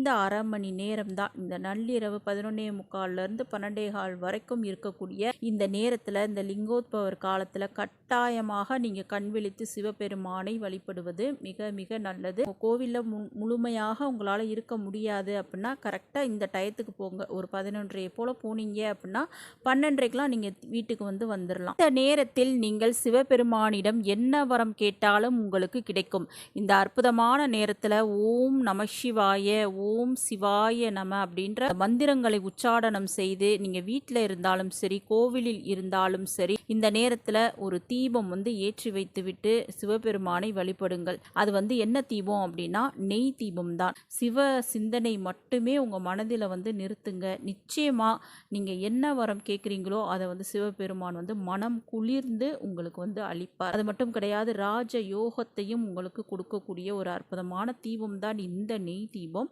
இந்த அரை மணி நேரம் தான், இந்த நள்ளிரவு 11:45 12:15 வரைக்கும் இருக்கக்கூடிய இந்த நேரத்தில், இந்த லிங்கோத்பவர் காலத்தில் கட்டாயமாக நீங்கள் கண் விழித்து சிவபெருமானை வழிபடுவது மிக மிக நல்லது. கோவிலில் முழுமையாக உங்களால் இருக்க முடியாது அப்படின்னா கரெக்டாக இந்த டயத்துக்கு போங்க. ஒரு 11:30 போல் போனீங்க அப்படின்னா 12:30க்கெலாம் நீங்கள் வீட்டுக்கு வந்துடலாம். இந்த நேரத்தில் நீங்கள் சிவபெருமானிடம் என்ன வரம் கேட்டாலும் உங்களுக்கு கிடைக்கும். இந்த அற்புதமான நேரத்தில் ஓம் நம சிவாய, ஓம் சிவாய நம அப்படின்ற மந்திரங்களை உச்சாடனம் செய்து நீங்கள் வீட்டில் இருந்தாலும் சரி, கோவிலில் இருந்தாலும் சரி, இந்த நேரத்தில் ஒரு தீபம் ஏற்றி வைத்துவிட்டு சிவபெருமானை வழிபடுங்கள். அது என்ன தீபம் அப்படின்னா நெய் தீபம் தான். சிவ சிந்தனை மட்டுமே உங்கள் மனதில் நிறுத்துங்க. நிச்சயமா நீங்கள் என்ன வரம் கேட்குறீங்களோ அதை சிவபெருமான் மனம் குளிர்ந்து உங்களுக்கு அளிப்பார். அது மட்டும் கிடையாது, ராஜ யோகத்தையும் உங்களுக்கு கொடுக்கக்கூடிய ஒரு அற்புதமான தீபம் தான் இந்த நெய் தீபம்.